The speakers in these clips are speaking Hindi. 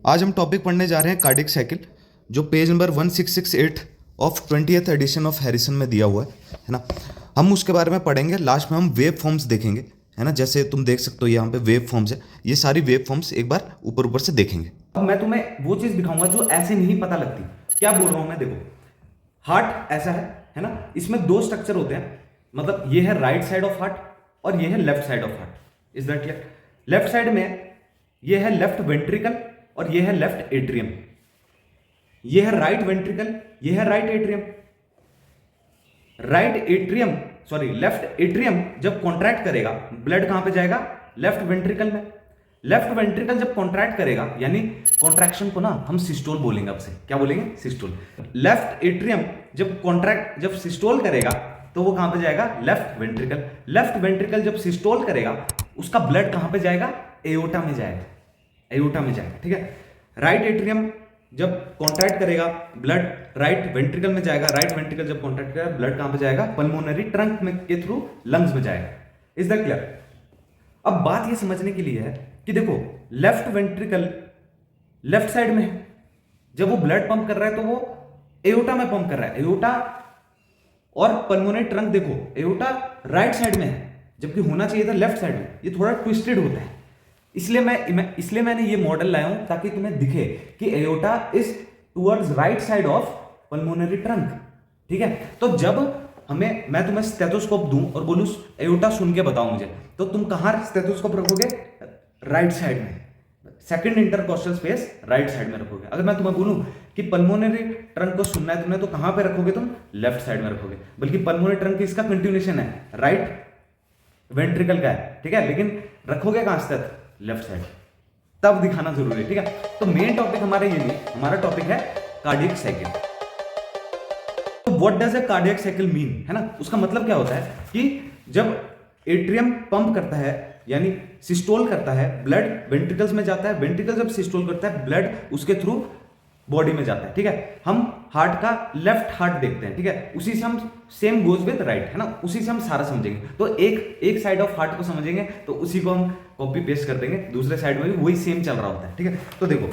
आज हम टॉपिक पढ़ने जा रहे हैं कार्डियक साइकिल, जो page number 1668 of 20th edition of Harrison में दिया हुआ है ना। हम उसके बारे में पढ़ेंगे। लास्ट में हम वेव फॉर्म्स देखेंगे, है ना। जैसे तुम देख सकते हो यहाँ पे वेव फॉर्म्स है, ये सारी वेव फॉर्म्स एक बार ऊपर ऊपर से देखेंगे। अब मैं तुम्हें वो चीज दिखाऊंगा जो ऐसे नहीं पता लगती। क्या बोल रहा हूं मैं, देखो हार्ट ऐसा है ना। इसमें दो स्ट्रक्चर होते हैं, मतलब ये है राइट साइड ऑफ हार्ट और ये है left side of heart. Is that clear? Left side में ये है लेफ्ट वेंट्रिकल और ये है लेफ्ट एट्रियम। ये है राइट वेंट्रिकल, ये है राइट एट्रियम। लेफ्ट एट्रियम जब कॉन्ट्रैक्ट करेगा, ब्लड कहां पे जाएगा? लेफ्ट वेंट्रिकल में। लेफ्ट वेंट्रिकल जब कॉन्ट्रैक्ट करेगा, यानी कॉन्ट्रैक्शन को ना हम सिस्टोल बोलेंगे। अब से क्या बोलेंगे? सिस्टोल। लेफ्ट एट्रियम जब सिस्टोल करेगा तो वो कहां पे जाएगा? Left ventricle. लेफ्ट वेंट्रिकल जब सिस्टोल करेगा, उसका ब्लड कहां पे जाएगा? एओर्टा में जाएगा। एओर्टा में जाएगा, ठीक है। राइट एट्रियम जब कॉन्ट्रैक्ट करेगा, ब्लड राइट वेंट्रिकल में जाएगा। राइट वेंट्रिकल जब कॉन्ट्रैक्ट करेगा, ब्लड कहां पे जाएगा? पल्मोनरी ट्रंक में के थ्रू लंग्स में जाएगा। Is that clear? अब बात ये समझने के लिए है कि देखो लेफ्ट वेंट्रिकल लेफ्ट साइड में है, जब वो ब्लड पंप कर रहा है तो वो एओर्टा में पंप कर रहा है। एओर्टा और पल्मोनरी ट्रंक देखो, एओर्टा राइट साइड में है जबकि होना चाहिए था लेफ्ट साइड में। ये थोड़ा ट्विस्टेड होता है, इसलिए मैंने ये मॉडल लाया हूं ताकि तुम्हें दिखे कि aorta is towards right side of pulmonary trunk, ठीक है। तो जब मैं तुम्हें स्टेथोस्कोप दूं और बोलूं एओर्टा सुन के बताओ मुझे, तो तुम कहां स्टेथोस्कोप रखोगे? राइट साइड में। Second intercostal space right side में रखोगे। अगर मैं तुम्हें बोलूं कि पल्मोनरी ट्रंक को सुनना है तुम्हें, तो कहां पे रखोगे? तुम लेफ्ट साइड में रखोगे। बल्कि पल्मोनरी ट्रंक इसका कंटिन्यूएशन है, राइट वेंट्रिकल का है, ठीक है। लेकिन रखोगे कहां स्थित? Left side. तब दिखाना जरूरी है, ठीक है। तो मेन टॉपिक हमारा ये नहीं, हमारा टॉपिक है कार्डियक साइकिल। तो what does a cardiac cycle mean, है ना। उसका मतलब क्या होता है कि जब एट्रियम पंप करता है, यानी सिस्टोल करता है, ब्लड वेंट्रिकल्स में जाता है। वेंट्रिकल जब सिस्टोल करता है, ब्लड उसके थ्रू बॉडी में जाता है, ठीक है। हम हार्ट का लेफ्ट हार्ट देखते हैं, ठीक है। उसी से हम सेम गोज विद राइट, है ना। उसी से हम सारा समझेंगे। तो एक साइड ऑफ हार्ट को समझेंगे तो उसी को हम कॉपी पेस्ट कर देंगे, दूसरे साइड में भी वही सेम चल रहा होता है, ठीक है। तो देखो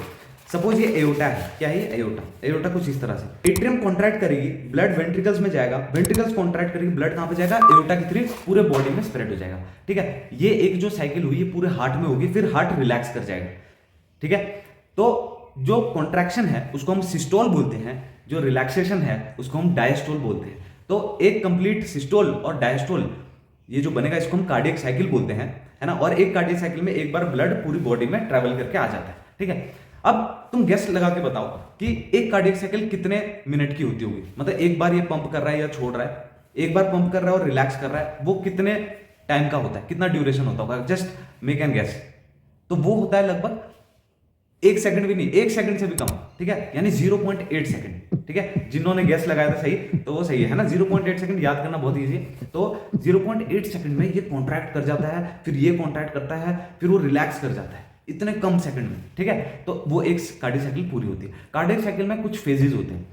सपोज ये एओर्टा है। क्या है ये? एओर्टा। एओर्टा कुछ इस तरह से, एट्रियम कॉन्ट्रैक्ट करेगी, ब्लड वेंट्रिकल्स में जाएगा। वेंट्रिकल्स कॉन्ट्रैक्ट करेगी, ब्लड कहां पे जाएगा? एओर्टा के थ्रू पूरे बॉडी में स्प्रेड हो जाएगा, ठीक है। ये एक जो साइकिल हुई ये पूरे हार्ट में होगी, फिर हार्ट रिलैक्स कर जाएगा, ठीक है। तो जो कॉन्ट्रैक्शन है उसको हम सिस्टोल बोलते हैं, जो रिलैक्सेशन है उसको हम डायस्टोल बोलते हैं। तो एक कंप्लीट सिस्टोल और डायस्टोल ये जो बनेगा इसको हम कार्डियक साइकिल बोलते हैं, है ना। और एक कार्डियक साइकिल में एक बार ब्लड पूरी बॉडी में ट्रैवल करके आ जाता है, ठीक है। अब तुम गेस लगा के बताओ कि एक कार्डियक साइकिल कितने मिनट की होती होगी। मतलब एक बार ये पंप कर रहा है या छोड़ रहा है, एक बार पंप कर रहा है और रिलैक्स कर रहा है, वो कितने टाइम का होता है, कितना ड्यूरेशन होता होगा? Just make an guess. तो वो होता है लगभग 1 सेकंड भी नहीं, 1 सेकंड से भी कम, ठीक है। यानी 0.8 सेकंड, ठीक है। जिन्होंने गैस लगाया था सही, तो वो सही है ना। 0.8 सेकंड याद करना बहुत इजी है। तो 0.8 सेकंड में ये कॉन्ट्रैक्ट कर जाता है, फिर ये कॉन्ट्रैक्ट करता है, फिर वो रिलैक्स कर जाता है, इतने कम सेकंड में, ठीक है। तो वो एक कार्डियक साइकिल पूरी होती है। कार्डियक साइकिल में कुछ फेजेस होते हैं,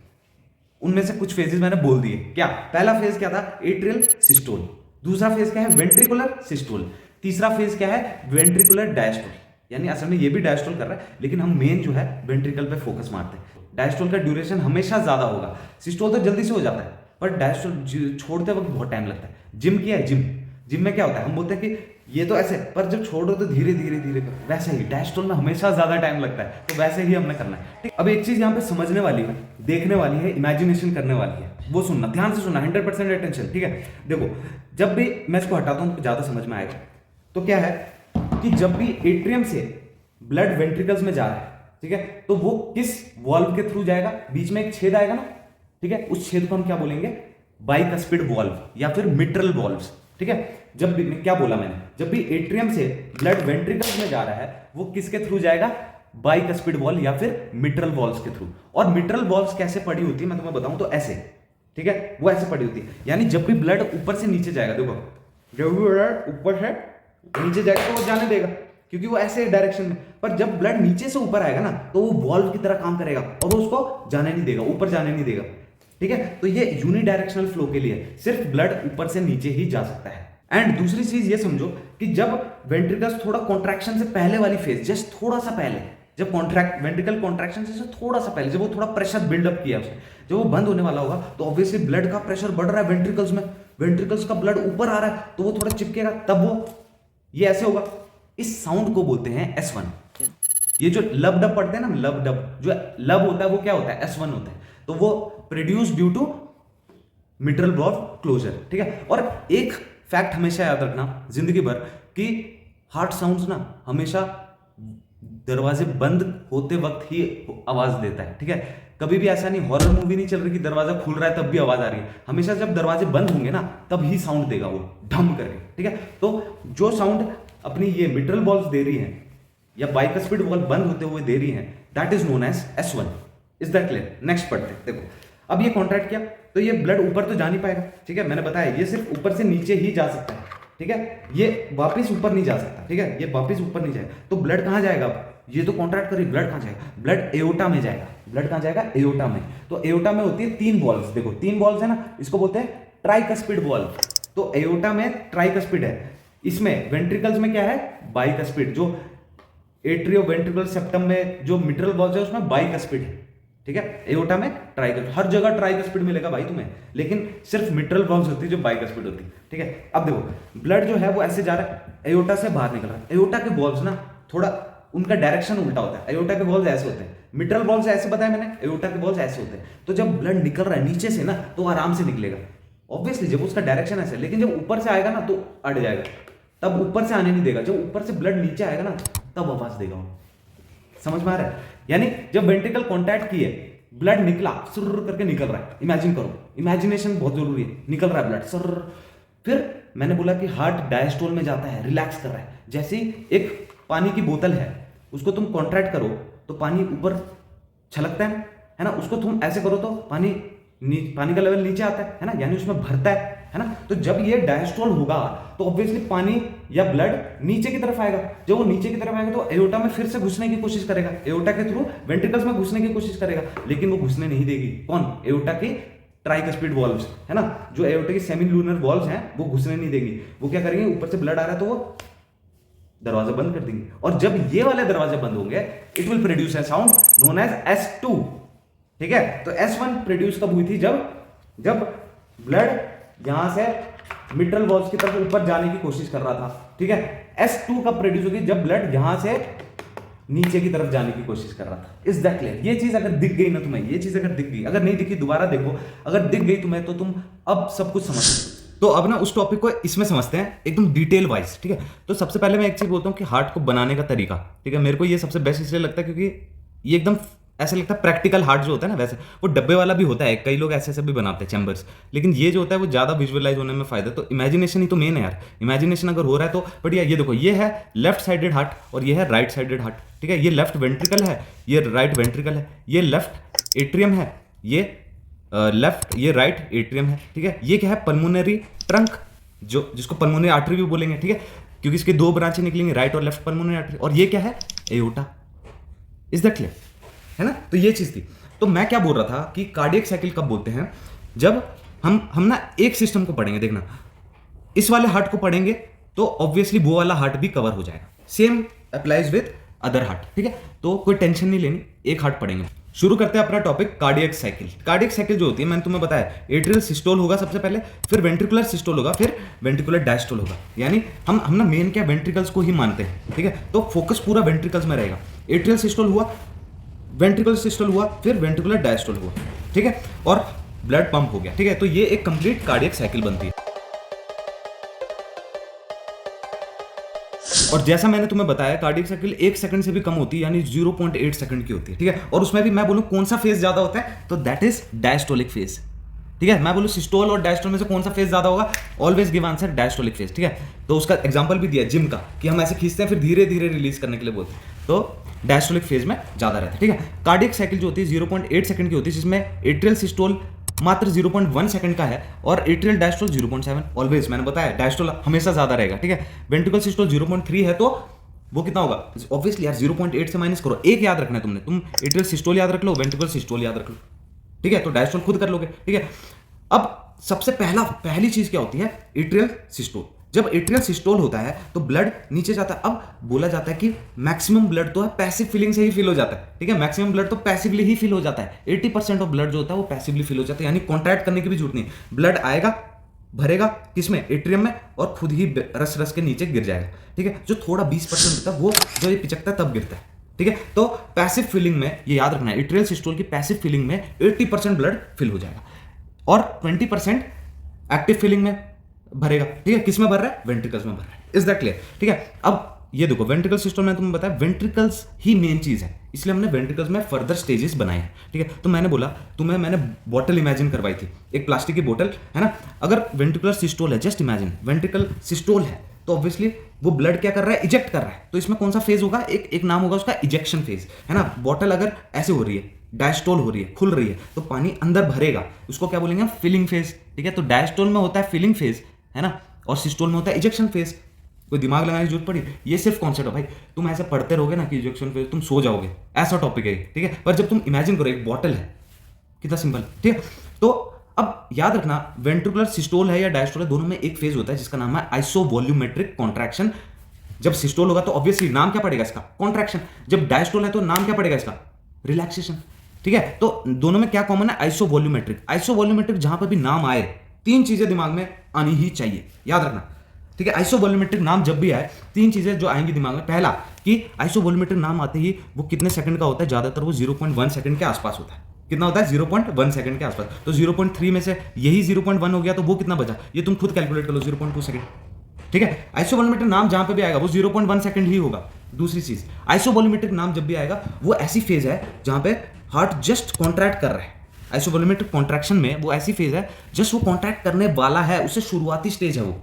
उनमें से कुछ फेजेस मैंने बोल दिए। क्या? पहला फेज क्या था? Atrial systole. दूसरा फेज क्या है? Ventricular systole. तीसरा फेज क्या है? Ventricular diastole. यानी असल में ये भी डायस्टोल कर रहा है, लेकिन हम मेन जो है वेंट्रिकल पे फोकस मारते हैं। डायस्टोल का ड्यूरेशन हमेशा ज्यादा होगा। सिस्टोल तो जल्दी से हो जाता है, पर डायस्टोल छोड़ते वक्त बहुत टाइम लगता है। जिम किया है? जिम में क्या होता है? हम बोलते हैं कि ये तो ऐसे, पर जब छोड़ो तो धीरे धीरे धीरे कर। वैसे ही डायस्टोल में हमेशा ज्यादा टाइम लगता है, तो वैसे ही हमने करना है, ठीक। अब एक चीज यहाँ पे समझने वाली है, देखने वाली है, इमेजिनेशन करने वाली है, वो सुनना, ध्यान से सुनना, 100% अटेंशन, ठीक है। देखो जब भी मैं इसको हटाता हूँ ज्यादा समझ में आएगा। तो क्या है कि जब भी एट्रियम से ब्लड वेंट्रिकल्स में जा रहा है, ठीक है, तो वो किस वॉल्व के थ्रू जाएगा? बीच में एक छेद आएगा ना, ठीक है। उस छेद को हम क्या बोलेंगे? बाइकस्पिड वॉल्व या फिर मिट्रल वॉल्व्स, ठीक है। जब भी क्या बोला मैंने? जब भी एट्रियम से ब्लड वेंट्रिकल्स में जा रहा है, वो किसके थ्रू जाएगा? बाइकस्पिड वॉल्व या फिर मिट्रल वॉल्व्स के थ्रू। और मिट्रल वॉल्व्स कैसे पड़ी होती है मैं तुम्हें बताऊं तो ऐसे, ठीक है, वो ऐसे पड़ी होती है। यानी जब भी ब्लड ऊपर से नीचे जाएगा, देखो जब भी ब्लड ऊपर से नीचे जाएगा तो वो जाने देगा, क्योंकि वो ऐसे डायरेक्शन में। पर जब ब्लड नीचे से ऊपर आएगा ना, तो वो वॉल्व की तरह काम करेगा और वो उसको जाने नहीं देगा, ऊपर जाने नहीं देगा, ठीक है। तो ये यूनिडायरेक्शनल फ्लो के लिए सिर्फ ब्लड ऊपर से नीचे ही जा सकता है। एंड दूसरी चीज ये समझो कि जब वेंट्रिकल्स थोड़ा कॉन्ट्रैक्शन से पहले वाली फेज, जस्ट थोड़ा सा पहले, जब कॉन्ट्रैक्ट वेंट्रिकल कॉन्ट्रैक्शन से थोड़ा सा पहले, जब वो थोड़ा प्रेशर बिल्डअप किया उसने, जब वो बंद होने वाला होगा तो ऑब्वियसली ब्लड का प्रेशर बढ़ रहा है वेंट्रिकल्स में, वेंट्रिकल्स का ब्लड ऊपर आ रहा है तो वो थोड़ा चिपकेगा, तब वो ये ऐसे होगा। इस साउंड को बोलते हैं S1। ये जो लब डब पढ़ते हैं ना, लब डब, जो लब होता है वो क्या होता है, S1 होता है। तो वो produce due to mitral valve closure, ठीक है। और एक फैक्ट हमेशा याद रखना जिंदगी भर कि हार्ट साउंड्स ना हमेशा दरवाजे बंद होते वक्त ही आवाज देता है, ठीक है। कभी भी ऐसा नहीं, हॉरर मूवी नहीं चल रही कि दरवाजा खुल रहा है तब भी आवाज आ रही है, हमेशा जब दरवाजे बंद होंगे ना तब ही साउंड देगा वो ढम करके, ठीक है। तो जो साउंड अपनी ये मिट्रल वॉल्व्स दे रही हैं या बाइकस्पिड वॉल्व बंद होते हुए दे रही हैं, that is known as S1। Is that clear? Next पढ़ते हैं। देखो अब ये कॉन्ट्रैक्ट किया तो ये ब्लड ऊपर तो जा नहीं पाएगा, ठीक है, मैंने बताया ये सिर्फ ऊपर से नीचे ही जा सकता है, ठीक है, ये वापस ऊपर नहीं जा सकता, ठीक है, ये वापस ऊपर नहीं जाएगा। तो ब्लड कहां जाएगा? अब ये तो कॉन्ट्रैक्ट करी, ब्लड कहां जाएगा? ब्लड एओर्टा में जाएगा। ब्लड कहां जाएगा? एओर्टा में। तो एओर्टा में होती है 3 वॉल्व्स, देखो 3 वॉल्व्स है ना, इसको बोलते हैं ट्राइकस्पिड वॉल्व। तो एओर्टा में ट्राइकस्पिड है, इसमें वेंट्रिकल्स में क्या है? बाइकस्पिड। जो एट्रियो वेंट्रिकुलर सेप्टम में जो मिट्रल वॉल्व है उसमें बाइकस्पिड है, ठीक है। एओर्टा में ट्राइकस्पिड, हर जगह ट्राइकस्पिड मिलेगा भाई तुम्हें, लेकिन सिर्फ मिट्रल वॉल्व्स होती है जो बाइकस्पिड होती है, ठीक है। अब देखो ब्लड जो है वो ऐसे जा रहा है, एओर्टा से बाहर निकल रहा है। एओर्टा के वॉल्व्स ना थोड़ा उनका डायरेक्शन उल्टा होता है, एओर्टा के वॉल्व्स ऐसे होते हैं, मिट्रल वॉल्व्स ऐसे बताया मैंने, एओर्टा के वॉल्व्स ऐसे होते हैं। तो जब ब्लड निकल रहा है नीचे से ना तो आराम से निकलेगा, ऑब्वियसली जब उसका डायरेक्शन ऐसे है, लेकिन जब ऊपर से आएगा ना तो अड़ जाएगा, तब ऊपर से आने नहीं देगा। जब ऊपर से ब्लड नीचे आएगा ना तब आवाज देगा वो, समझ में आ रहा है? यानी जब वेंट्रिकल कॉन्टैक्ट किए, ब्लड निकला, सुर करके निकल रहा है, इमेजिन करो, इमेजिनेशन बहुत जरूरी है, निकल रहा है ब्लड सर। फिर मैंने बोला कि हार्ट डायस्टोल में जाता है, रिलैक्स कर रहा है। जैसे एक पानी की बोतल है, उसको तुम कॉन्ट्रैक्ट करो तो पानी ऊपर छलकता है ना, उसको तुम ऐसे करो तो पानी का लेवल नीचे आता है ना, यानी उसमें भरता है ना। तो जब ये डायस्टोल होगा तो ऑब्वियसली पानी या ब्लड नीचे की तरफ आएगा। जब वो नीचे की तरफ आएगा तो एओर्टा में फिर से घुसने की कोशिश करेगा, एओर्टा के थ्रू वेंट्रिकल्स में घुसने की कोशिश करेगा, लेकिन वो घुसने नहीं देगी। कौन? एओर्टा की ट्राइकस्पिड वॉल्व्स, है ना, जो एओर्टा की सेमीलूनर वॉल्व्स हैं वो घुसने नहीं देगी। वो क्या करेंगे? ऊपर से ब्लड आ रहा है तो वो दरवाजा बंद कर देंगे, और जब ये वाले दरवाजे बंद होंगे it will produce a sound known as S2, ठीक है। तो S1 प्रोड्यूस कब हुई थी? जब ब्लड यहां से मिट्रल वॉल्व्स की तरफ ऊपर जाने की कोशिश कर रहा था, ठीक है। S2 कब प्रोड्यूस होगी? जब ब्लड यहां से नीचे की तरफ जाने की कोशिश कर रहा था। Is that clear? ये चीज अगर दिख गई ना तुम्हें, ये चीज अगर दिख गई, अगर नहीं दिखी दोबारा देखो, अगर दिख गई तुम्हें तो तुम अब सब कुछ समझ। तो अब ना उस टॉपिक को इसमें समझते हैं एकदम डिटेल वाइज, ठीक है। तो सबसे पहले मैं एक चीज बोलता हूँ कि हार्ट को बनाने का तरीका, ठीक है, मेरे को ये सबसे बेस्ट इसलिए लगता है क्योंकि ये एकदम ऐसा लगता है प्रैक्टिकल हार्ट जो होता है ना, वैसे वो डब्बे वाला भी होता है, कई लोग ऐसे ऐसे भी बनाते हैं चैम्बर्स, लेकिन ये जो होता है वो ज्यादा विजुअलाइज होने में फायदा है। तो इमेजिनेशन ही तो मेन है यार, इमेजिनेशन अगर हो रहा है तो बढ़िया। ये देखो, ये है लेफ्ट साइडेड हार्ट और ये है राइट साइडेड हार्ट, ठीक है। ये लेफ्ट वेंट्रिकल है, ये राइट वेंट्रिकल है, ये लेफ्ट एट्रियम है, ये लेफ्ट, ये राइट एट्रियम है, ठीक है। ये क्या है? पल्मोनरी ट्रंक, जो जिसको पल्मोनरी आर्टरी भी बोलेंगे, ठीक है, क्योंकि इसके 2 ब्रांचें निकलेंगे, राइट और लेफ्ट पल्मोनरी आर्टरी। और ये क्या है? एओर्टा। Is that clear? है ना। तो ये चीज थी। तो मैं क्या बोल रहा था कि कार्डियक साइकिल कब बोलते हैं? जब हम ना एक सिस्टम को पढ़ेंगे, देखना, इस वाले हार्ट को पढ़ेंगे तो ऑब्वियसली वो वाला हार्ट भी कवर हो जाएगा। Same applies with other heart, ठीक है। तो कोई टेंशन नहीं लेनी, एक हार्ट पढ़ेंगे। शुरू करते हैं अपना topic cardiac cycle. Cardiac cycle जो होती है मैंने तुम्हें बताया, एट्रियल सिस्टोल होगा सबसे पहले, फिर वेंट्रिकुलर सिस्टोल होगा, फिर वेंट्रिकुलर डायस्टोल होगा। यानी हम ना मेन क्या वेंट्रिकल्स को ही मानते हैं, ठीक है। तो फोकस पूरा वेंट्रिकल्स में रहेगा। एट्रियल सिस्टोल हुआ, वेंट्रिकुलर सिस्टोल हुआ, फिर वेंट्रिकुलर डायस्टोल हुआ, ठीक है, और ब्लड पंप हो गया, ठीक है। तो ये एक कंप्लीट कार्डियक साइकिल बनती है। और जैसा मैंने तुम्हें बताया कार्डियक साइकिल 1 सेकंड से भी कम होती है, यानी 0.8 सेकंड की होती है, ठीक है। और उसमें भी मैं बोलूं कौन सा फेज ज्यादा होता है, तो दैट इज डायस्टोलिक फेज, ठीक है। मैं बोलूं सिस्टोल और डायस्टोल में से कौन सा फेज ज्यादा होगा, always give answer diastolic phase, ठीक है। तो उसका एग्जांपल भी दिया जिम का, कि हम ऐसे खींचते हैं फिर धीरे धीरे रिलीज करने के लिए बोलते हैं, तो डायस्टोलिक फेज में ज्यादा रहता है, ठीक है। कार्डियक साइकिल जो होती है 0.8 सेकंड की होती है, जिसमें एट्रियल सिस्टोल मात्र 0.1 सेकंड का है और एट्रियल डायस्टोल 0.7। ऑलवेज मैंने बताया डायस्टोल हमेशा ज्यादा रहेगा, ठीक है। वेंट्रिकल सिस्टोल 0.3 है, तो वो कितना होगा? ऑब्वियसली यार 0.8 से माइनस करो, एक याद रखना है तुमने, तुम एट्रियल सिस्टोल याद रख लो, वेंट्रिकल सिस्टोल याद रख लो, ठीक है। तो डायस्टोल खुद कर लोगे, ठीक है। अब सबसे पहली चीज क्या होती है? Atrial systole. जब एट्रियल सिस्टोल होता है तो ब्लड नीचे जाता है। अब बोला जाता है कि मैक्सिमम ब्लड तो है पैसिव फीलिंग से ही फिल हो जाता है, ठीक है, मैक्सिमम ब्लड तो पैसिवली ही फिल हो जाता है। 80% ऑफ ब्लड जो होता है वो पैसिवली फिल हो जाता है, यानी कॉन्ट्रैक्ट करने की भी जरूरत नहीं। ब्लड आएगा, भरेगा किसमें, एट्रियम में, और खुद ही रस रस के नीचे गिर जाएगा, ठीक है। जो थोड़ा 20% होता है वो जो ये पिचकता है तब गिरता है, ठीक है। तो पैसिव फिलिंग में ये याद रखना है, एट्रियल सिस्टोल की पैसिव फिलिंग में 80% ब्लड फिल हो जाएगा और 20% एक्टिव फिलिंग में भरेगा, ठीक है। किस में भर रहा है, वेंट्रिकल्स में भर रहा है। इज दैट क्लियर, ठीक है। अब ये देखो वेंट्रिकल सिस्टम में तुम्हें बताया वेंट्रिकल्स ही मेन चीज है, इसलिए हमने वेंट्रिकल्स में फर्दर स्टेजेस बनाए हैं, ठीक है। तो मैंने बोला तुम्हें, मैंने बोतल इमेजिन करवाई थी, एक प्लास्टिक की बोतल है ना। अगर वेंट्रिकुलर सिस्टोल है, जस्ट इमेजिन वेंट्रिकल सिस्टोल है, तो ऑब्वियसली वो ब्लड क्या कर रहा है, इजेक्ट कर रहा है। तो इसमें कौन सा फेज होगा, एक नाम होगा उसका इजेक्शन फेज, है ना। बोतल अगर ऐसे हो रही है, डायस्टोल हो रही है, खुल रही है, तो पानी अंदर भरेगा, उसको क्या बोलेंगे, फिलिंग फेज, ठीक है। तो डायस्टोल में होता है फिलिंग फेज, है ना, और सिस्टोल में होता है इजेक्शन फेज। कोई दिमाग लगाने की जरूरत पड़ी, ये सिर्फ कॉन्सेप्ट है भाई। तुम ऐसे पढ़ते रहोगे ना कि इजेक्शन फेज, तुम सो जाओगे, ऐसा टॉपिक है, ठीक है। पर जब तुम इमेजिन करो एक बॉटल है, कितना सिंपल, ठीक है। तो अब याद रखना वेंट्रिकुलर सिस्टोल है या डायस्टोल है, दोनों में एक फेज होता है जिसका नाम है आइसोवॉल्यूमेट्रिक कॉन्ट्रैक्शन। जब सिस्टोल होगा तो ऑब्वियसली नाम क्या पड़ेगा इसका, कॉन्ट्रैक्शन। जब डायस्टोल है तो नाम क्या पड़ेगा इसका, रिलैक्सेशन, ठीक है। तो दोनों में क्या कॉमन है, आइसोवॉल्यूमेट्रिक। आइसोवॉल्यूमेट्रिक जहां पर भी नाम आए, तीन चीजें दिमाग में आनी ही चाहिए, याद रखना, ठीक है। आइसोवॉल्यूमेट्रिक नाम जब भी आए, तीन चीजें जो आएंगी दिमाग में, पहला कि आइसोवॉल्यूमेट्रिक नाम आते ही वो कितने सेकंड का होता है, ज्यादातर वो 0.1 सेकंड के आसपास होता है। कितना होता है, 0.1 सेकंड के आसपास। तो 0.3 में से यही 0.1 हो गया, तो वो कितना बचा, ये तुम खुद कैलकुलेट कर लो, 0.2 सेकंड, ठीक है। आइसोवॉल्यूमेट्रिक नाम जहां पे भी आएगा वो 0.1 सेकंड ही होगा। दूसरी चीज, आइसोवॉल्यूमेट्रिक नाम जब भी आएगा वो ऐसी फेज है जहां पे हार्ट जस्ट कॉन्ट्रैक्ट कर रहा है। आइसोवॉल्यूमेट्रिक कॉन्ट्रैक्शन में वो ऐसी फेज है जस्ट वो कॉन्ट्रैक्ट करने वाला है, उससे शुरुआती स्टेज है वो,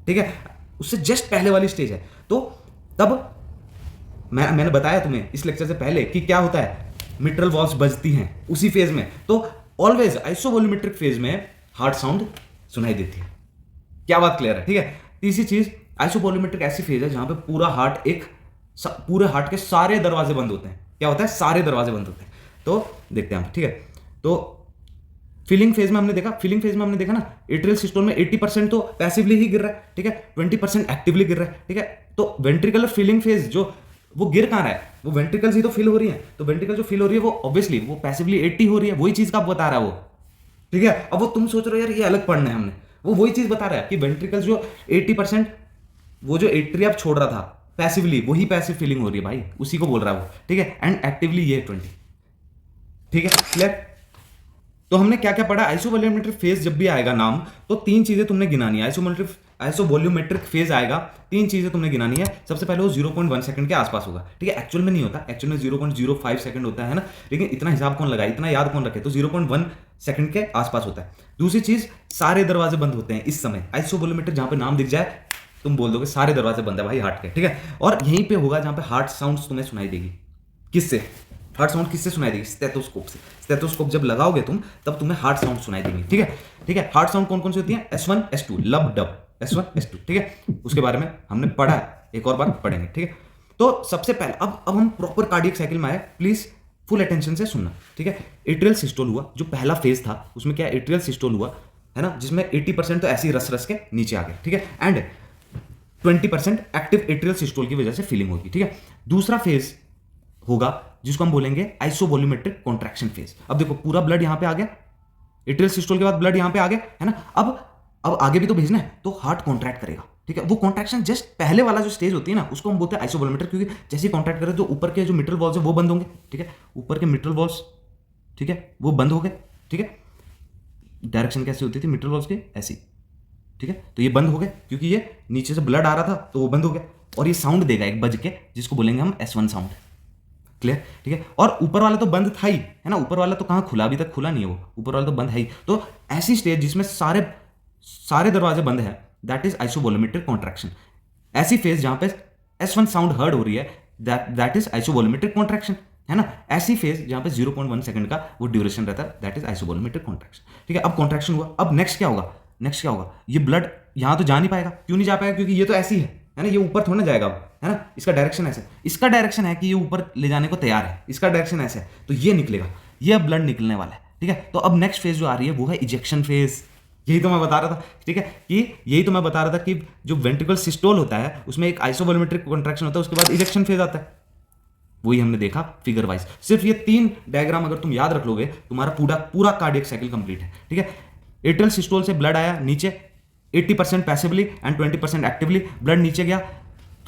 ठीक है, उससे जस्ट पहले वाली स्टेज है। तो तब मैंने बताया तुम्हें इस लेक्चर से पहले कि क्या होता है, मिट्रल वॉल्व्स बजती हैं उसी फेज में। तो ऑलवेज आइसोवॉल्यूमेट्रिक फेज में हार्ट साउंड सुनाई देती है। क्या बात क्लियर है, ठीक है। तीसरी चीज, आइसोवॉल्यूमेट्रिक ऐसी फेज है जहां पे पूरे हार्ट के सारे दरवाजे बंद होते हैं। क्या होता है, सारे दरवाजे बंद होते हैं। तो देखते हैं हम, ठीक है। तो फिलिंग फेज में हमने देखा ना, एट्रियल सिस्टोल में 80% तो पैसिवली ही गिर रहा है, ठीक है, 20% एक्टिवली गिर रहा है, ठीक है। तो वेंट्रिकुलर फिलिंग फेज जो वो गिर कहां रहा है, वो वेंट्रिकल्स ही तो फिल हो रही है। तो वेंट्रिकल जो फिल हो रही है वो ऑब्वियसली वो पैसिवली 80 हो रही है, वही चीज का बता रहा है वो, ठीक है। अब वो तुम सोच रहे हो यार ये अलग पढ़ना है हमने, वो वही चीज बता रहा है कि वेंट्रिकल्स जो 80% वो जो एट्रिया छोड़ रहा था पैसिवली, वही पैसिव फीलिंग हो रही है भाई, उसी को बोल रहा है वो, ठीक है। एंड एक्टिवली ये 20, ठीक है, क्लियर। तो हमने क्या क्या पढ़ा, आइसोवॉल्यूमेट्रिक फेज जब भी आएगा नाम, तो तीन चीजें तुमने गिनानी है। आइसोवॉल्यूमेट्रिक फेज आएगा, तीन चीजें तुमने गिनानी है। सबसे पहले वो 0.1 सेकंड के आसपास होगा, ठीक है। एक्चुअल में नहीं होता, एक्चुअल में 0.05 सेकंड होता है ना, लेकिन इतना हिसाब कौन लगाए, इतना याद कौन रखे, तो 0.1 सेकंड के आसपास होता है। दूसरी चीज, सारे दरवाजे बंद होते हैं इस समय। आइसोवॉल्यूमेट्रिक जहां पे नाम दिख जाए तुम बोल दोगे सारे दरवाजे बंद है भाई हार्ट के, ठीक है। और यहीं पे होगा जहां पे हार्ट साउंड्स तुम्हें सुनाई देगी। किससे हार्ट साउंड किससे सुनाई देगी, स्टेथोस्कोप से। स्टेथोस्कोप जब लगाओगे तुम तब तुम्हें हार्ट साउंड सुनाई देगी, ठीक है, ठीक है। हार्ट साउंड कौन कौन सी होती है, S1 S2, लब डब, S1 S2, ठीक है। उसके बारे में हमने पढ़ा है, एक और बार पढ़ेंगे, ठीक है। तो सबसे पहले अब हम प्रॉपर कार्डियक साइकिल में आए, प्लीज फुल अटेंशन से सुनना, ठीक है। एट्रियल सिस्टोल हुआ, जो पहला फेज था उसमें क्या एट्रियल सिस्टोल हुआ, है ना, जिसमें 80% तो ऐसे ही रस रस के नीचे आ गए, ठीक है। एंड 20% एक्टिव एट्रियल सिस्टोल की वजह से फीलिंग होगी, ठीक है। दूसरा फेज होगा जिसको हम बोलेंगे आइसोवॉल्यूमेट्रिक कॉन्ट्रैक्शन फेज। अब देखो पूरा ब्लड यहां पे आ गया, एट्रियल सिस्टोल के बाद ब्लड यहां पे आ गया, है ना। अब आगे भी तो भेजना है, तो हार्ट कॉन्ट्रैक्ट करेगा, ठीक है। वो कॉन्ट्रैक्शन जस्ट पहले वाला जो स्टेज होती है ना, उसको हम बोलते हैं आइसोवॉल्यूमेट्रिक, क्योंकि जैसे ही कॉन्ट्रैक्ट करे तो ऊपर के जो मिट्रल वॉल्स है वो बंद होंगे, ठीक है। ऊपर के मिट्रल वॉल्स, ठीक है, वो बंद हो गए, ठीक है। डायरेक्शन कैसे होती थी मिट्रल वॉल्स की, ऐसी, ठीक है। तो ये बंद हो गए क्योंकि ये नीचे से ब्लड आ रहा था तो वो बंद हो गया, और ये साउंड देगा एक बज के, जिसको बोलेंगे हम S1 साउंड, क्लियर, ठीक है। और ऊपर वाला तो बंद था ही, है ना, ऊपर वाला तो कहां खुला, अभी तक खुला नहीं है वो, ऊपर वाला तो बंद है ही। तो ऐसी स्टेज जिसमें सारे दरवाजे बंद है, दैट इज आइसोवॉल्यूमेट्रिक कॉन्ट्रैक्शन। ऐसी फेज जहां पे S1 साउंड हर्ड हो रही है, दैट इज आइसोवॉल्यूमेट्रिक कॉन्ट्रैक्शन, है ना। ऐसी फेज जहां पे 0.1 सेकंड का वो ड्यूरेशन रहता है, दैट इज आइसोवॉल्यूमेट्रिक कॉन्ट्रैक्शन, ठीक है। अब कॉन्ट्रैक्शन हुआ, अब नेक्स्ट क्या होगा, ये ब्लड यहां तो जा नहीं पाएगा, क्यों नहीं जा पाएगा, क्योंकि ये तो ऐसी है ना, ये ऊपर थोड़ा ना जाएगा, है ना। इसका डायरेक्शन ऐसे, इसका डायरेक्शन है कि ये ऊपर ले जाने को तैयार है, इसका डायरेक्शन ऐसे है, तो ये निकलेगा, ये अब ब्लड निकलने वाला है, ठीक है। तो अब नेक्स्ट फेज जो आ रही है वो है इजेक्शन फेज। यही तो मैं बता रहा था, ठीक है, कि यही तो मैं बता रहा था कि जो वेंट्रिकल सिस्टोल होता है उसमें एक आइसोवॉल्यूमेट्रिक कॉन्ट्रैक्शन होता है, उसके बाद इजेक्शन फेज आता है। वही हमने देखा फिगर वाइज। सिर्फ ये 3 डायग्राम अगर तुम याद रख लोगे, तुम्हारा पूरा पूरा कार्डियक साइकिल कंप्लीट है, ठीक है। एट्रियल सिस्टोल से ब्लड आया नीचे 80% पैसिवली एंड 20% एक्टिवली, ब्लड नीचे गया।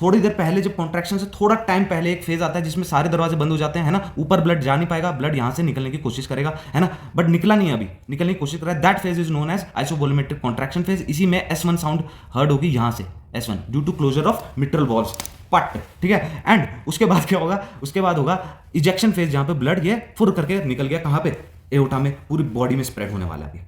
थोड़ी देर पहले जब कॉन्ट्रैक्शन से थोड़ा टाइम पहले एक फेज आता है जिसमें सारे दरवाजे बंद हो जाते हैं, है ना, ऊपर ब्लड जा नहीं पाएगा, ब्लड यहां से निकलने की कोशिश करेगा, है ना, बट निकला नहीं, अभी निकलने की कोशिश कर रहा है। That phase is known as isovolumetric contraction phase. इसी में S1 साउंड हर्ड होगी यहां से, S1 due to closure of mitral valves पट, ठीक है। एंड उसके बाद क्या होगा, उसके बाद होगा इजेक्शन फेज, जहां पे ब्लड ये फुर करके निकल गया, कहां पे, एओर्टा में, पूरी बॉडी में स्प्रेड होने वाला है,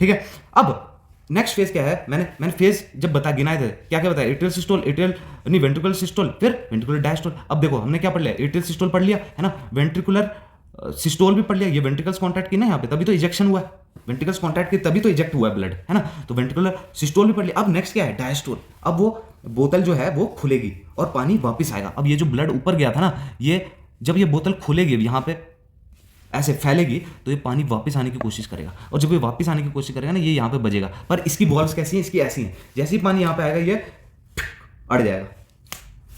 ठीक है। अब नेक्स्ट फेज क्या है, मैंने फेज जब गिनाए थे, क्या क्या बताया, एट्रियल सिस्टोल, एट्रियल नहीं वेंट्रिकुलर सिस्टोल, फिर वेंट्रिकुलर डायस्टोल। अब देखो हमने क्या पढ़ लिया, एट्रियल सिस्टोल पढ़ लिया, है ना, वेंट्रिकुलर सिस्टोल भी पढ़ लिया, ये वेंट्रिकल्स कॉन्ट्रैक्ट की ना यहाँ पे, तभी तो इजेक्शन हुआ है, वेंट्रिकल्स कॉन्ट्रैक्ट की तभी तो इजेक्ट हुआ है ब्लड, है ना, तो वेंट्रिकुलर सिस्टोल भी पढ़ लिया। अब नेक्स्ट क्या है, डायस्टोल। अब वो बोतल जो है वो खुलेगी और पानी वापस आएगा। अब ये जो ब्लड ऊपर गया था ना, ये जब ये बोतल खुलेगी यहाँ पे ऐसे फैलेगी, तो ये पानी वापस आने की कोशिश करेगा, और जब ये वापस आने की कोशिश करेगा ना, ये यहाँ पे बजेगा। पर इसकी वॉल्स कैसी हैं, इसकी ऐसी हैं, जैसे ही पानी यहाँ पे आएगा ये अड़ जाएगा,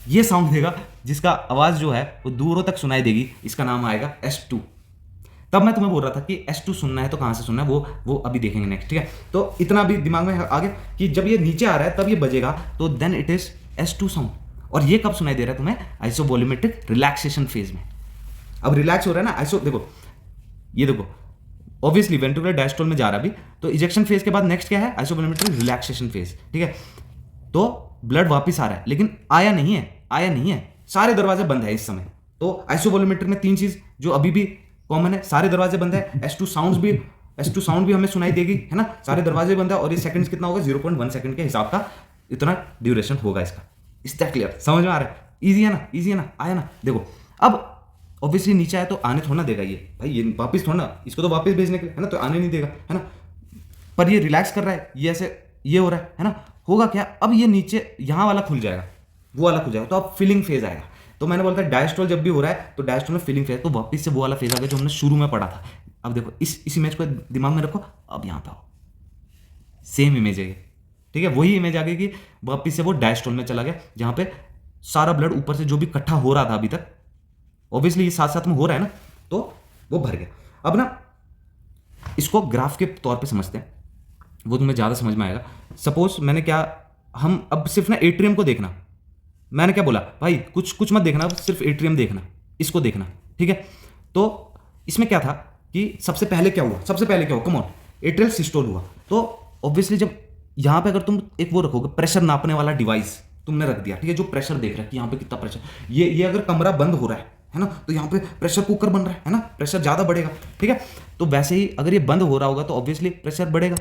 ये साउंड देगा, जिसका आवाज जो है वो दूरों तक सुनाई देगी, इसका नाम आएगा S2। तब मैं तुम्हें बोल रहा था कि S2 सुनना है तो कहां से सुनना है, वो अभी देखेंगे नेक्स्ट, ठीक है। तो इतना भी दिमाग में आगे कि जब ये नीचे आ रहा है तब ये बजेगा, तो then it is S2 sound. और ये कब सुनाई दे रहा है तुम्हें, आइसोवॉल्यूमेट्रिक रिलैक्सेशन फेज में। अब रिलैक्स हो रहा है ना, देखो ये देखो, ऑब्वियसली वेंट्रिकुलर डायस्टोल में जा रहा है अभी, तो इजेक्शन फेज के बाद नेक्स्ट क्या है, आइसोवॉल्यूमेट्रिक रिलैक्सेशन फेज, ठीक है। तो ब्लड वापस आ रहा है, लेकिन आया नहीं है, सारे दरवाजे बंद है इस समय। तो आइसोवॉल्यूमेट्रिक में 3 चीज जो अभी भी कॉमन है, सारे दरवाजे बंद है, S2 साउंड भी हमें सुनाई देगी, है ना, सारे दरवाजे बंद है, और ये सेकंड्स कितना होगा, 0.1 सेकंड के हिसाब का इतना ड्यूरेशन होगा इसका। इज दैट क्लियर, समझ में आ रहा है, इजी है ना, आया ना। देखो अब ऑब्वियसली नीचे आया तो आने थोड़ा ना देगा ये, भाई ये वापस थोड़ा ना, इसको तो वापस भेजने के लिए, है ना, तो आने नहीं देगा, है ना। पर ये रिलैक्स कर रहा है, ये ऐसे ये हो रहा है ना, होगा क्या, अब ये नीचे यहाँ वाला खुल जाएगा, वो वाला खुल जाएगा, तो अब फिलिंग फेज आएगा। तो मैंने बोला था डायस्टोल जब भी हो रहा है तो डायस्टोल में फिलिंग फेज, तो वापस से वो वाला फेज आ गया जो हमने शुरू में पढ़ा था। अब देखो इस इमेज को दिमाग में रखो, अब यहाँ पे आओ, सेम इमेज है, ठीक है, वही इमेज आ गई कि वापस से वो डायस्टोल में चला गया, जहां पे सारा ब्लड ऊपर से जो भी इकट्ठा हो रहा था अभी तक, ऑब्वियसली ये साथ साथ में हो रहा है ना, तो वो भर गया। अब ना इसको ग्राफ के तौर पे समझते हैं, वो तुम्हें ज़्यादा समझ में आएगा। सपोज मैंने क्या, हम अब सिर्फ ना एट्रियम को देखना, मैंने क्या बोला भाई, कुछ मत देखना, सिर्फ एट्रियम देखना, इसको देखना, ठीक है। तो इसमें क्या था कि सबसे पहले क्या हुआ, कम ऑन, एट्रियल सिस्टोल हुआ। तो ऑब्वियसली जब यहाँ पे अगर तुम एक वो रखोगे प्रेशर नापने वाला डिवाइस तुमने रख दिया, ठीक है, जो प्रेशर देख रहा है कि यहाँ पे कितना प्रेशर, ये अगर कमरा बंद हो रहा है ना, तो यहाँ पे प्रेशर कुकर बन रहा है ना, प्रेशर ज़्यादा बढ़ेगा, ठीक है। तो वैसे ही अगर ये बंद हो रहा होगा तो ऑब्वियसली प्रेशर बढ़ेगा।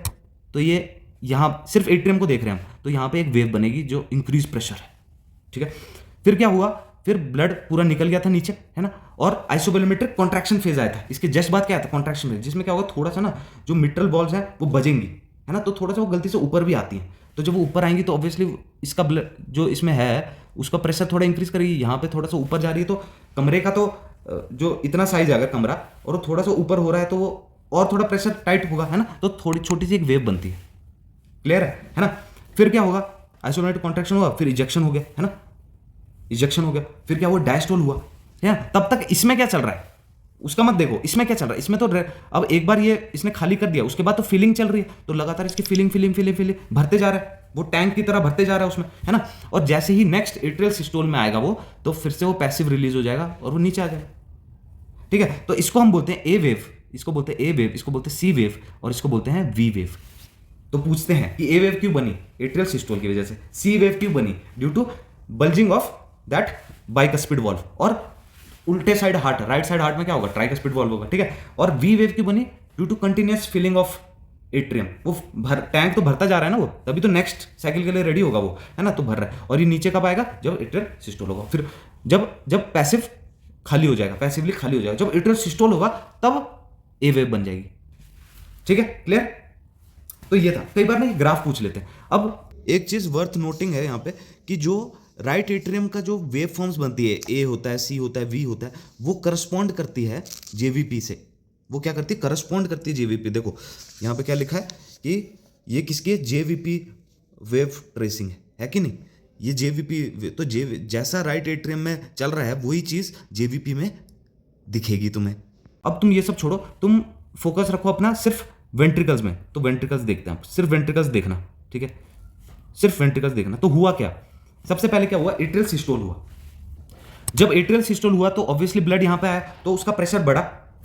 तो ये यहाँ सिर्फ एट्रियम को देख रहे हैं हम, तो यहाँ पे एक वेव बनेगी जो इंक्रीज प्रेशर है, ठीक है। फिर क्या हुआ, फिर ब्लड पूरा निकल गया था नीचे, है ना, और आइसोवॉल्यूमेट्रिक कॉन्ट्रैक्शन फेज आया था। इसके जस्ट बाद क्या आया था, कॉन्ट्रैक्शन फेज, जिसमें क्या होगा, थोड़ा सा ना जो मिट्रल बॉल्स हैं वो बजेंगी, है ना, तो थोड़ा सा वो गलती से ऊपर भी आती हैं। तो जब वो ऊपर आएंगी तो ऑब्वियसली इसका ब्लड जो इसमें है उसका प्रेशर थोड़ा इंक्रीज करेगी, यहाँ पे थोड़ा सा ऊपर जा रही है, तो कमरे का तो जो इतना साइज है अगर कमरा और वो थोड़ा सा ऊपर हो रहा है तो वो और थोड़ा प्रेशर टाइट होगा, है ना, तो थोड़ी छोटी सी एक वेव बनती है, क्लियर है ना। फिर क्या होगा, आइसोवॉल्यूमेट्रिक कॉन्ट्रैक्शन हुआ, फिर इजेक्शन हो गया, है ना, इजेक्शन हो गया, फिर क्या हुआ, डायस्टोल हुआ, है ना। तब तक इसमें क्या चल रहा है उसका मत देखो, इसमें क्या चल रहा है, इसमें तो अब एक बार ये इसने खाली कर दिया, उसके बाद तो फिलिंग चल रही है, तो लगातार इसकी फिलिंग भरते जा रहा है, वो टैंक की तरह भरते जा रहा है उसमें, है ना। और जैसे ही नेक्स्ट एट्रियल सिस्टोल में आएगा वो, तो फिर से वो पैसिव रिलीज हो जाएगा और वो नीचे आ जाएगा, ठीक है। तो इसको हम बोलते हैं ए वेव, इसको बोलते हैं ए वेव, इसको बोलते हैं सी वेव, और इसको बोलते हैं वी वेव। तो पूछते हैं कि ए वेव क्यों बनी, एट्रियल सिस्टोल की वजह से, सी वेव क्यों बनी, due to bulging of that bicuspid valve, और उल्टे side heart, right side heart में क्या होगा, ट्राइकस्पिड वॉल्व होगा, ठीक है। और वी वेव क्यों बनी, due to continuous filling of atrium, वो टैंक तो भरता जा रहा है ना, वो तभी तो नेक्स्ट साइकिल के लिए रेडी होगा वो, है ना, तो भर रहा है। और ये नीचे कब आएगा, जब एट्रियल सिस्टोल होगा, फिर जब पैसिव खाली हो जाएगा, पैसिवली खाली हो जाएगा, जब एट्रियल सिस्टोल होगा तब ए वेव बन जाएगी, ठीक है, क्लियर। तो ये था, कई बार ना ये ग्राफ पूछ लेते हैं। अब एक चीज़ वर्थ नोटिंग है यहाँ पे कि जो राइट एट्रियम का जो वेव फॉर्म्स बनती है, ए होता है, सी होता है, वी होता है, वो करस्पॉन्ड करती है जेवीपी से। वो क्या करती है, करस्पॉन्ड करती है जेवीपी। देखो यहाँ पे क्या लिखा है कि ये किसकी है, जेवीपी वेव ट्रेसिंग है कि नहीं। ये जेवीपी तो जैसा राइट एट्रियम में चल रहा है वही चीज़ जेवीपी में दिखेगी तुम्हें। अब तुम ये सब छोड़ो, तुम फोकस रखो अपना सिर्फ वेंट्रिकल्स में। तो वेंट्रिकल्स देखते हैं, सिर्फ वेंट्रिकल्स देखना, ठीक है, सिर्फ वेंट्रिकल्स देखना। तो हुआ क्या, सबसे पहले क्या हुआ, एट्रियल सिस्टोल हुआ। जब एट्रियल सिस्टोल हुआ तो ऑब्वियसली ब्लड यहां पे आया, तो उसका प्रेशर बढ़ा,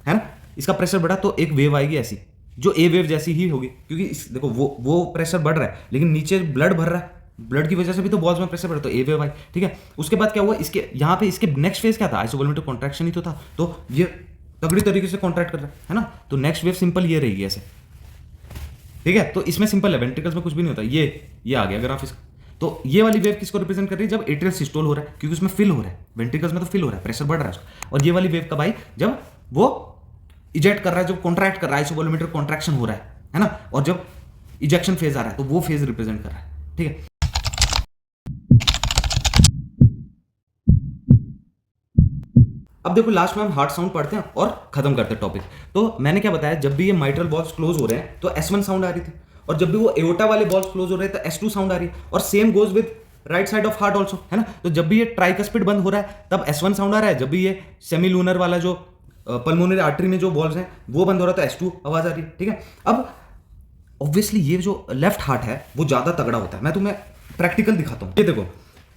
है ना, इसका प्रेशर बढ़ा तो एक वेव आएगी ऐसी, जो ए वेव जैसी ही होगी, क्योंकि देखो वो प्रेशर बढ़ रहा है लेकिन नीचे ब्लड भर रहा है, ब्लड की वजह से भी तो बॉल्स में प्रेशर बढ़ा, तो ए वेव आई, ठीक है। उसके बाद क्या हुआ, इसके यहाँ पे इसके नेक्स्ट फेज क्या था, आइसोवोल्यूमेट्रिक कॉन्ट्रैक्शन ही तो था, तो ये तगड़ी तरीके से कॉन्ट्रैक्ट कर रहा है ना। तो नेक्स्ट वेव सिंपल ये रहेगी ऐसे, ठीक है। तो इसमें सिंपल है, वेंट्रिकल्स में कुछ भी नहीं होता। ये आ गया ग्राफ इसका। तो ये वाली वेव किसको रिप्रेजेंट कर रही है, जब एट्रियल सिस्टोल हो रहा है, क्योंकि उसमें फिल हो रहा है, वेंट्रिकल्स में तो फिल हो रहा है, प्रेशर बढ़ रहा है उसका। और ये वाली वेव कब आई, जब वो इजेक्ट कर रहा है, जब कॉन्ट्रैक्ट कर रहा है, आइसोवोल्यूमेट्रिक कॉन्ट्रैक्शन हो रहा है ना, और जब इजेक्शन फेज आ रहा है तो वो फेज रिप्रेजेंट कर रहा है, ठीक है। अब देखो लास्ट में हम हार्ट साउंड पढ़ते हैं और खत्म करते हैं टॉपिक। तो मैंने क्या बताया, जब भी ये माइट्रल बॉल्स क्लोज हो रहे हैं तो S1 साउंड आ रही थी, और जब भी वो एओर्टा वाले बॉल्स क्लोज हो रहे हैं तो S2 साउंड आ रही है, और same goes with right side of heart also, है ना। तो जब भी ये ट्राइकस्पिड बंद हो रहा है तब S1 साउंड आ रहा है, जब भी ये सेमी लूनर वाला जो पल्मोनरी आर्टरी में जो बॉल्स हैं वो बंद हो रहा है तो S2 आवाज आ रही है, ठीक है। अब ऑब्वियसली ये जो लेफ्ट हार्ट है वो ज्यादा तगड़ा होता है, मैं तुम्हें प्रैक्टिकल दिखाता हूँ। ये देखो,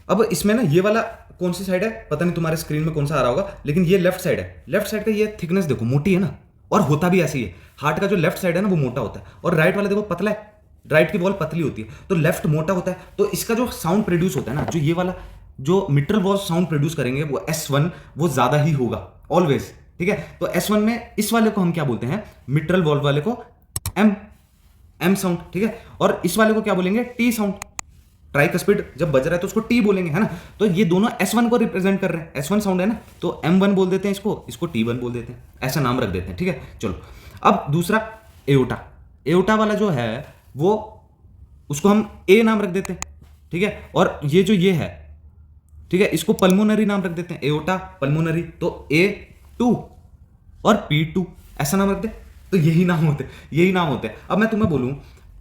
अब इसमें ना ये वाला कौन सी साइड है पता नहीं, तुम्हारे स्क्रीन में कौन सा आ रहा होगा, लेकिन ये लेफ्ट साइड है। लेफ्ट साइड का ये थिकनेस देखो, मोटी है ना, और होता भी ऐसे ही है। हार्ट का जो लेफ्ट साइड है ना वो मोटा होता है, और राइट वाला देखो पतला है, राइट की वॉल पतली होती है, तो लेफ्ट मोटा होता है। तो इसका जो साउंड प्रोड्यूस होता है ना, जो ये वाला जो मिट्रल वॉल साउंड प्रोड्यूस करेंगे वो S1 वो ज्यादा ही होगा ऑलवेज, ठीक है। तो S1 में इस वाले को हम क्या बोलते हैं, मिट्रल वॉल वाले को एम साउंड, ठीक है। और इस वाले को क्या बोलेंगे, टी साउंड। ट्राइकस्पिड जब बज रहा है तो उसको टी बोलेंगे, है ना। तो ये दोनों S1 को रिप्रेजेंट कर रहे हैं, S1 साउंड है ना, तो M1 बोल देते हैं इसको T1 बोल देते हैं, ऐसा नाम रख देते हैं, ठीक है। चलो अब दूसरा एओर्टा, एओर्टा वाला जो है वो उसको हम ए नाम रख देते हैं, ठीक है। और ये जो ये है, ठीक है, इसको पल्मोनरी नाम रख देते हैं, एओर्टा पल्मोनरी, तो A2 और P2 ऐसा नाम रख दे। तो यही नाम होते हैं। अब मैं तुम्हें बोलूं,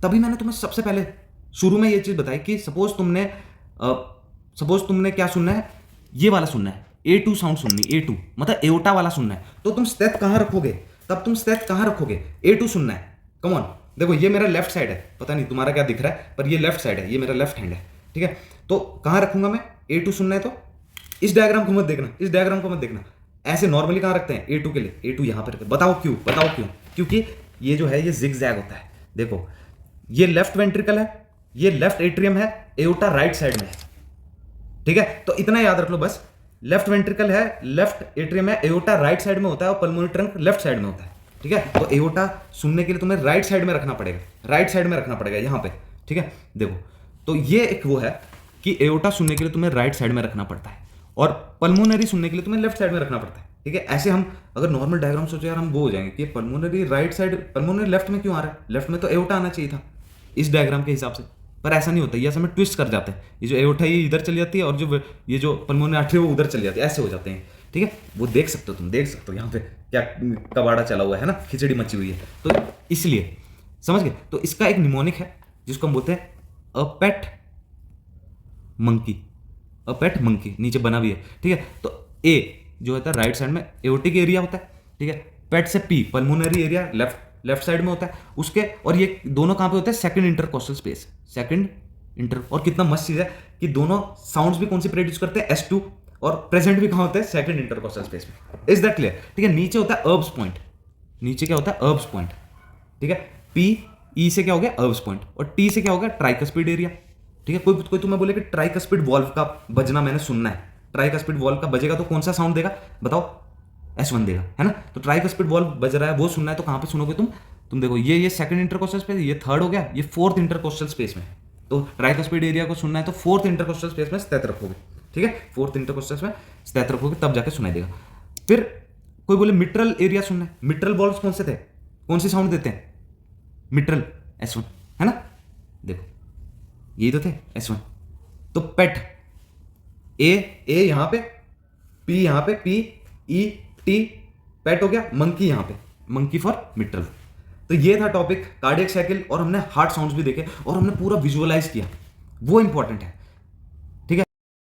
तभी मैंने तुम्हें सबसे पहले शुरू में ये चीज बताई कि सपोज तुमने क्या सुनना है, ये वाला सुनना है, A2 साउंड सुननी, A2 मतलब एओर्टा वाला सुनना है, तो तुम स्टेथ कहां रखोगे, A2 सुनना है, कम ऑन। देखो ये मेरा लेफ्ट साइड है, पता नहीं तुम्हारा क्या दिख रहा है, पर ये लेफ्ट साइड है, ये मेरा लेफ्ट हैंड है, ठीक है। तो कहां रखूंगा मैं, A2 सुनना है तो इस डायग्राम को मत देखना, ऐसे नॉर्मली कहां रखते हैं, A2 के लिए, A2 यहां पर, बताओ क्यों, क्योंकि ये जो है ये जिगजैग होता है। देखो ये लेफ्ट वेंट्रिकल है, ये लेफ्ट एट्रियम है, एओर्टा राइट साइड में है, ठीक है। तो इतना याद रख लो बस, लेफ्ट वेंट्रिकल है, लेफ्ट एट्रियम है, एओर्टा राइट साइड में होता है और पल्मोनरी ट्रंक लेफ्ट साइड में होता है, ठीक है। तो एओर्टा सुनने के लिए तुम्हें राइट साइड में रखना पड़ेगा, यहां पे, ठीक है। देखो तो ये एक वो है कि एओर्टा सुनने के लिए तुम्हें राइट साइड में रखना पड़ता है, और पल्मोनरी सुनने के लिए तुम्हें लेफ्ट साइड में रखना पड़ता है, ठीक है। ऐसे हम अगर नॉर्मल डायग्राम सोचे यार, हम वो हो जाएंगे कि pulmonary right side, pulmonary left में क्यों आ रहा है, लेफ्ट में तो एओर्टा आना चाहिए था इस डायग्राम के हिसाब से, पर ऐसा नहीं होता, ये समय ट्विस्ट कर जाते हैं, ये जो एओर्टा ये इधर चली जाती है और जो ये जो पल्मोनरी आर्टरी है वो उधर चली जाती है, ऐसे हो जाते हैं, ठीक है। वो देख सकते हो यहाँ पे क्या कबाड़ा चला हुआ है ना, खिचड़ी मची हुई है, तो इसलिए समझ गए। तो इसका एक निमोनिक है जिसको हम बोलते हैं अ पेट मंकी, नीचे बना भी है, ठीक है। तो ए जो होता है राइट साइड में एओर्टिक एरिया होता है, ठीक है। पेट से P pulmonary area left side में होता है उसके, और ये दोनों कहां पे होते हैं, सेकंड इंटरकोस्टल स्पेस, और कितना मस्त चीज है कि दोनों साउंड्स भी कौन सी प्रोड्यूस करते हैं, S2, और प्रेजेंट भी कहां होते हैं, सेकंड इंटरकोस्टल स्पेस में। इज दैट क्लियर, ठीक है। नीचे होता है अर्ब्स पॉइंट, नीचे क्या होता है, अर्ब्स पॉइंट, ठीक है। E से क्या हो गया, अर्ब्स पॉइंट, और T से क्या हो गया, ट्राइकस्पिड एरिया, ठीक है। कोई तुम्हें बोले कि ट्राइकस्पिड वॉल्व का बजना मैंने सुनना है, ट्राइकस्पिड वॉल्व का बजेगा तो कौन सा साउंड देगा, बताओ, S1 देगा, है ना। तो ट्राइकस्पिड वॉल्व बज रहा है, वो सुनना है तो कहां पे सुनोगे तुम देखो ये सेकंड इंटरकोस्टल स्पेस, ये थर्ड हो गया, ये फोर्थ इंटरकोस्टल स्पेस में। तो ट्राइकस्पिड एरिया को सुनना है तो फोर्थ इंटरकोस्टल स्पेस में स्थित रखोगे, ठीक है, फोर्थ इंटरकोस्टल में स्थित रखोगे तब जाके सुनाई देगा। फिर कोई बोले मिट्रल एरिया सुनना है, मिट्रल वॉल्व्स कौन से थे, कौन सी साउंड देते हैं, मिट्रल S1, है ना। देखो यही तो थे S1, तो पेट ए यहां पे, P यहां पे, PET पेट हो गया, मंकी यहां पे, मंकी फॉर मिट्रल। तो तो ये था टॉपिक कार्डियक साइकिल और हमने हार्ट साउंड्स भी देखे और हमने पूरा विजुअलाइज किया, वो इंपॉर्टेंट है।